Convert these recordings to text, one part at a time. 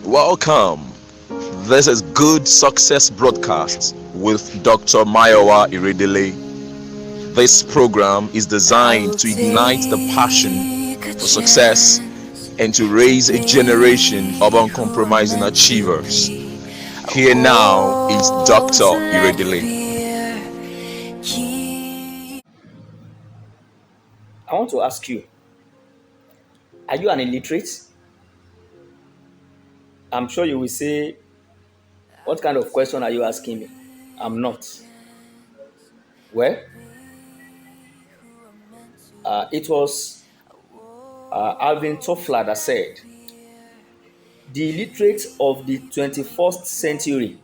Welcome. This is Good Success Broadcast with Dr. Mayowa Iredele. This program is designed to ignite the passion for success and to raise a generation of uncompromising achievers. Here now is Dr. Iredele. I want to ask you, are you an illiterate? I'm sure you will say, what kind of question are you asking me? I'm not. Well, it was Alvin Toffler that said, the illiterate of the 21st century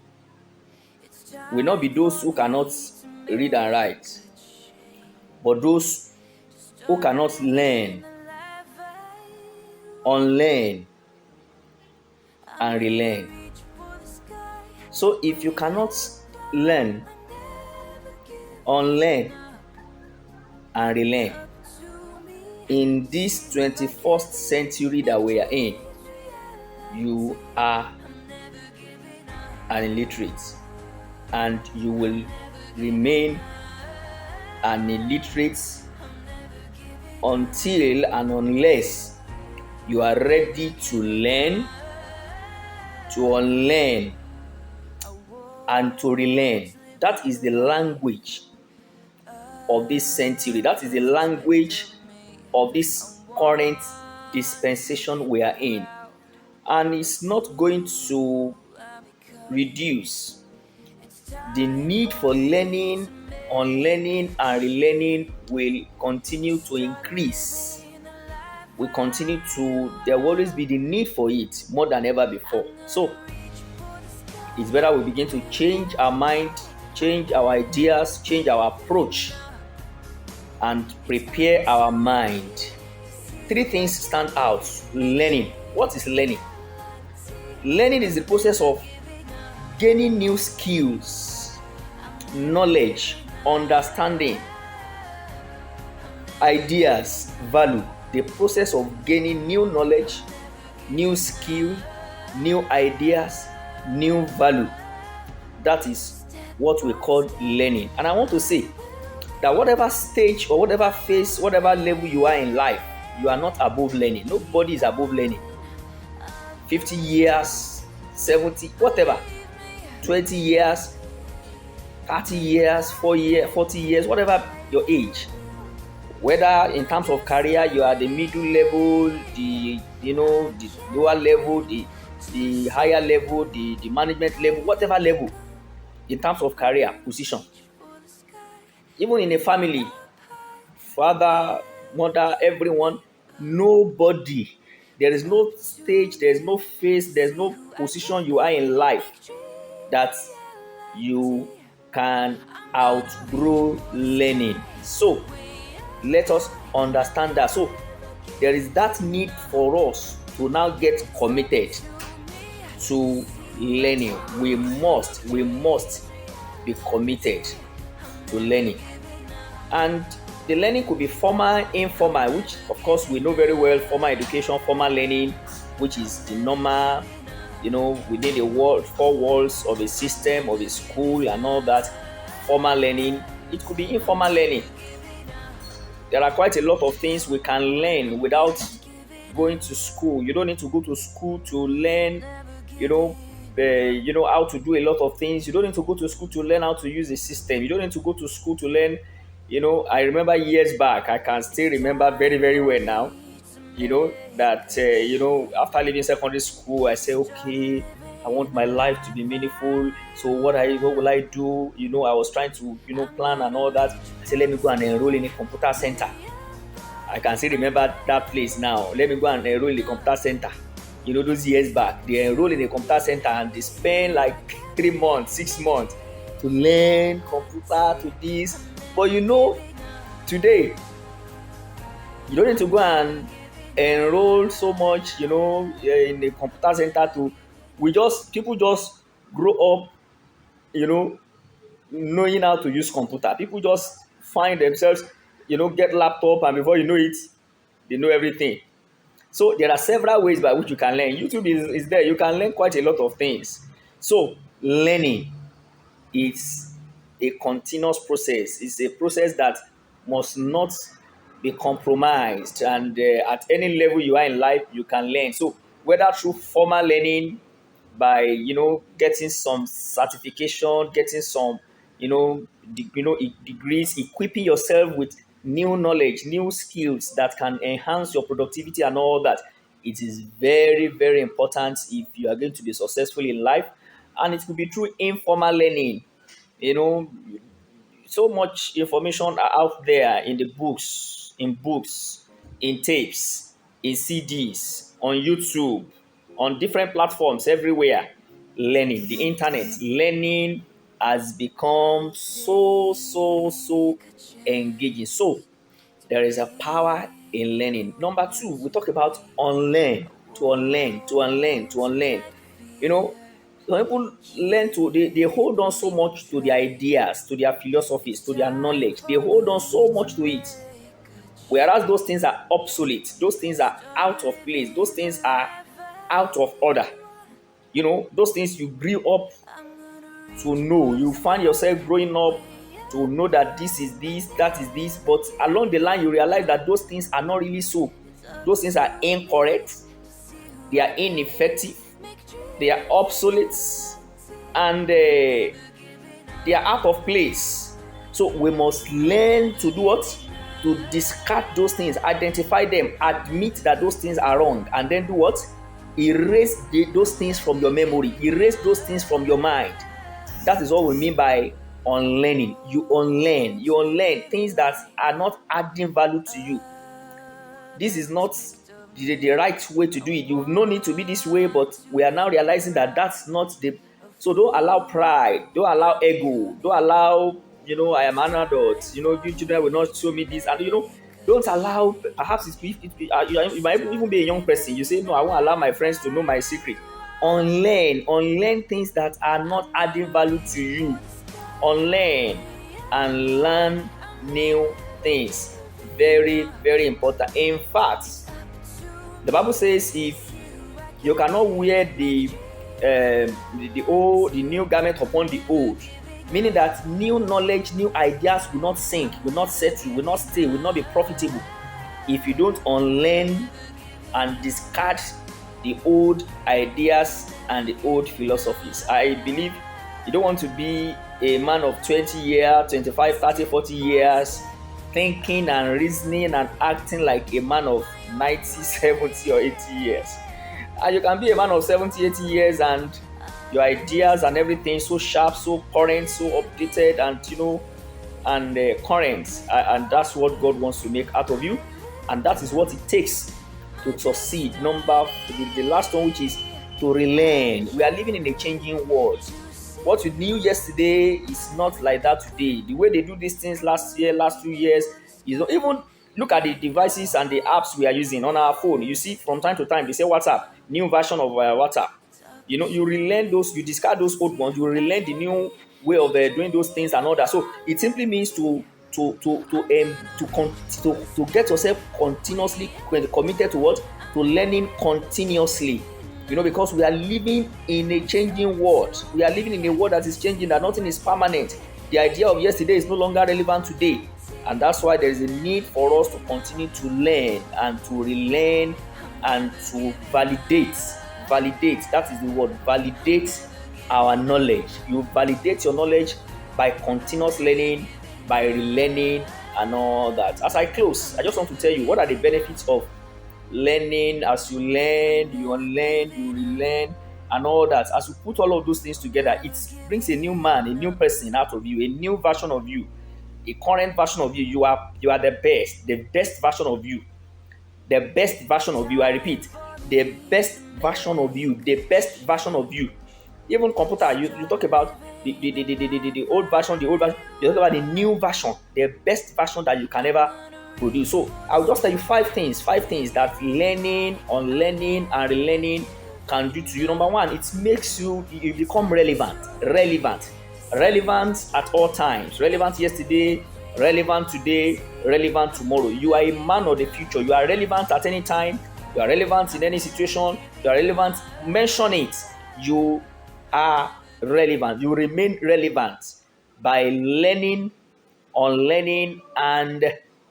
will not be those who cannot read and write, but those who cannot learn, unlearn, and relearn. So if you cannot learn, unlearn, and relearn in this 21st century that we are in, you are an illiterate, and you will remain an illiterate until and unless you are ready to learn, to unlearn, and to relearn. That is the language of this century. That is the language of this current dispensation we are in. And it's not going to reduce. The need for learning, unlearning, and relearning will continue to increase. There will always be the need for it more than ever before. So it's better we begin to change our mind, change our ideas, change our approach, and prepare our mind. Three things stand out. Learning. What is learning? Learning is the process of gaining new skills, knowledge, understanding, ideas, value. The process of gaining new knowledge, new skill, new ideas, new value. That is what we call learning. And I want to say that whatever stage or whatever phase, whatever level you are in life, you are not above learning. Nobody is above learning. 50 years, 70, whatever, 20 years, 30 years, 40 years, whatever your age. Whether in terms of career, you are the middle level, the lower level, the higher level, the management level, whatever level, in terms of career position. Even in a family, father, mother, everyone, nobody, there is no stage, there is no phase, there is no position you are in life that you can outgrow learning. So let us understand that. So there is that need for us to now get committed to learning. We must be committed to learning. And the learning could be formal, informal, which of course we know very well. Formal education, formal learning, which is the normal, within the four walls of a system, of a school and all that. Formal learning. It could be informal learning. There are quite a lot of things we can learn without going to school. You don't need to go to school to learn, how to do a lot of things. You don't need to go to school to learn how to use a system. You don't need to go to school to learn. I remember years back, I can still remember very, very well now, that, after leaving secondary school, I say, okay, I want my life to be meaningful. So what will I do? I was trying to, plan and all that. I said, let me go and enroll in a computer center. I can still remember that place now. Let me go and enroll in the computer center. Those years back, they enroll in a computer center and they spend like 3 months, 6 months to learn computer, to this. But today, you don't need to go and enroll so much, in the computer center people just grow up, knowing how to use computer. People just find themselves, get laptop, and before you know it, they know everything. So there are several ways by which you can learn. YouTube is there. You can learn quite a lot of things. So learning is a continuous process. It's a process that must not be compromised. And at any level you are in life, you can learn. So whether through formal learning, by getting some certification, getting some degrees, equipping yourself with new knowledge, new skills that can enhance your productivity and all that. It is very, very important if you are going to be successful in life. And it could be through informal learning. you know so much information are out there in the books, in tapes, in CDs, on YouTube, on different platforms everywhere. Learning, the internet, learning has become so engaging. So there is a power in learning. Number two, we talk about unlearn, to unlearn, to unlearn, to unlearn. You know, some people learn to they hold on so much to their ideas, to their philosophies, to their knowledge. They hold on so much to it. Whereas those things are obsolete, those things are out of place, those things are out of order. Those things you grew up to know. You find yourself growing up to know that this is this, that is this, but along the line you realize that those things are not really so. Those things are incorrect, they are ineffective, they are obsolete, and they are out of place. So we must learn to do what? To discard those things, identify them, admit that those things are wrong, and then do what? Erase those things from your memory, erase those things from your mind. That is what we mean by unlearning. You unlearn things that are not adding value to you. This is not the right way to do it. You've no need to be this way, but we are now realizing that that's not the. So don't allow pride, don't allow ego, don't allow, I am an adult, you children will not show me this, and don't allow, perhaps you might even be a young person, you say, no, I won't allow my friends to know my secret. Unlearn things that are not adding value to you. Unlearn and learn new things. Very, very important. In fact, the Bible says if you cannot wear the new garment upon the old, meaning that new knowledge, new ideas will not sink, will not settle, will not stay, will not be profitable if you don't unlearn and discard the old ideas and the old philosophies. I believe you don't want to be a man of 20 years, 25, 30, 40 years thinking and reasoning and acting like a man of 90, 70 or 80 years. And you can be a man of 70, 80 years and your ideas and everything so sharp, so current, so updated, and current. And that's what God wants to make out of you. And that is what it takes to succeed. The last one, which is to relearn. We are living in a changing world. What you knew yesterday is not like that today. The way they do these things last 2 years is not. Even look at the devices and the apps we are using on our phone. You see, from time to time they say WhatsApp, new version of WhatsApp. You relearn those, you discard those old ones, you relearn the new way of doing those things and all that. So it simply means to get yourself continuously committed to what? To learning continuously. Because we are living in a changing world. We are living in a world that is changing, that nothing is permanent. The idea of yesterday is no longer relevant today. And that's why there is a need for us to continue to learn and to relearn and to validate. That is the word. Validate our knowledge. You validate your knowledge by continuous learning, by relearning and all that. As I close, I just want to tell you what are the benefits of learning. As you learn, you unlearn, you relearn and all that. As you put all of those things together, it brings a new man, a new person out of you, a new version of you, a current version of you. You are the best version of you. The best version of you. I repeat, the best version of you. The best version of you. Even computer, you talk about the old version, you talk about the new version, the best version that you can ever produce. So I'll just tell you five things that learning, unlearning, and relearning can do to you. Number one, it makes you become relevant at all times. Relevant yesterday, relevant today, relevant tomorrow. You are a man of the future. You are relevant at any time, You are relevant in any situation. You are relevant. Mention it. You are relevant. You remain relevant by learning, unlearning, and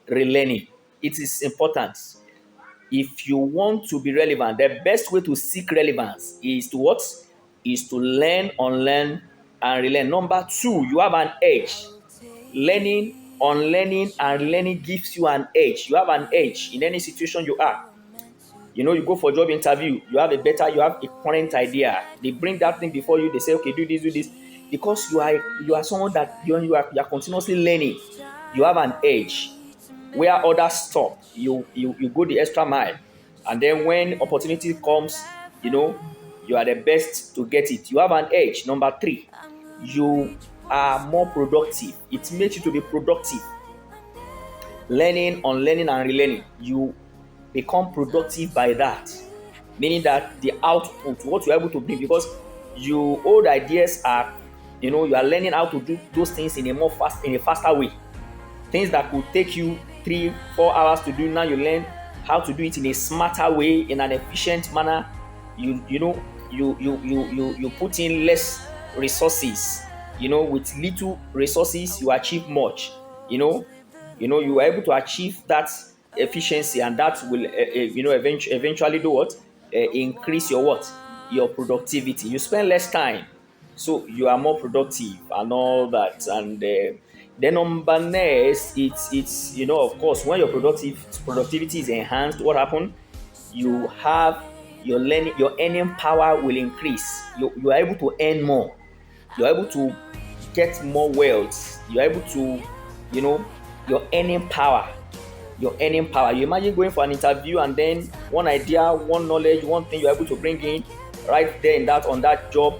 relearning. It is important. If you want to be relevant, the best way to seek relevance is to what? Is to learn, unlearn, and relearn. Number two, you have an edge. Learning, unlearning, and learning gives you an edge. You have an edge in any situation you are. You go for job interview, you have a current idea. They bring that thing before you, they say, okay, do this, do this. Because you are someone that you are continuously learning. You have an edge. Where others stop, you go the extra mile. And then when opportunity comes, you are the best to get it. You have an edge. Number three, you are more productive. It makes you to be productive. Learning, unlearning, and relearning. You become productive by that. Meaning that the output, what you're able to bring, because you old ideas are, you are learning how to do those things in a faster way. Things that could take you 3-4 hours to do, now you learn how to do it in a smarter way, in an efficient manner. You put in less resources. With little resources you achieve much. You are able to achieve that efficiency, and that will eventually do what? Increase your productivity. You spend less time, so you are more productive and all that. And then number next, it's of course, when your productivity is enhanced, what happens? You have your earning power will increase. You are able to earn more. You are able to get more wealth. You are able to, your earning power. You imagine going for an interview, and then one idea, one knowledge, one thing you're able to bring in right there on that job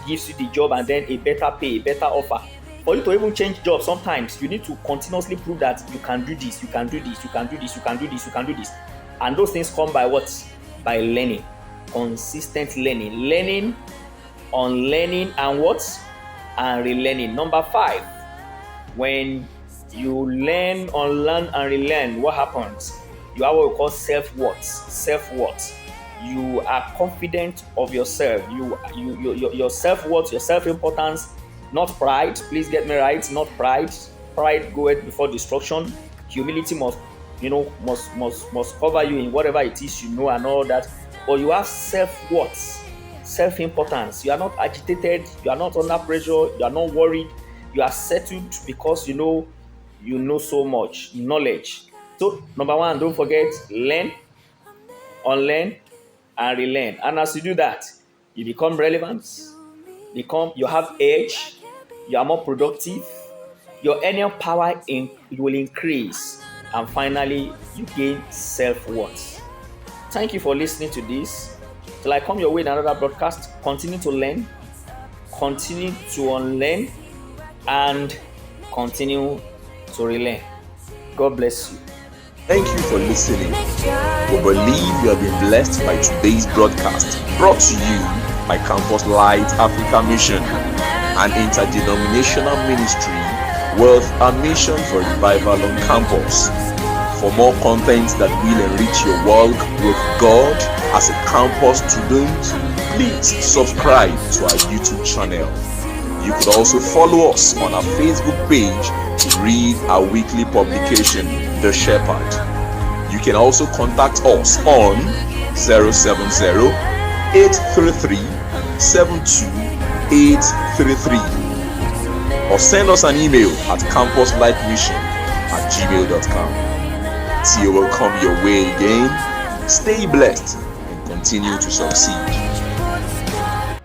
gives you the job, and then a better pay, better offer. For you to even change jobs, sometimes you need to continuously prove that you can do this, you can do this, you can do this, you can do this, you can do this. And those things come by what? By learning. Consistent learning, unlearning, and what? And relearning. Number 5, when you learn, unlearn, and relearn, what happens? You have what we call self-worth. You are confident of yourself. Your self-worth, your self-importance, not pride. Please get me right, not pride. Pride goeth before destruction. Humility must cover you in whatever it is and all that. But you have self-worth, self-importance. You are not agitated. You are not under pressure. You are not worried. You are settled because you know so much knowledge. So number 1, don't forget, learn, unlearn, and relearn. And as you do that, you become relevant. You have edge. You are more productive. Your earning power will increase, and finally, you gain self-worth. Thank you for listening to this. Till I come your way in another broadcast, continue to learn, continue to unlearn, and continue to relearn. God bless you. Thank you for listening. We believe you have been blessed by today's broadcast, brought to you by Campus Light Africa Mission, an interdenominational ministry with a mission for revival on campus. For more content that will enrich your walk with God as a campus student, please subscribe to our YouTube channel. You could also follow us on our Facebook page to read our weekly publication, The Shepherd. You can also contact us on 070-833-72833 or send us an email at campuslightmission@gmail.com. Till we'll come your way again, stay blessed and continue to succeed.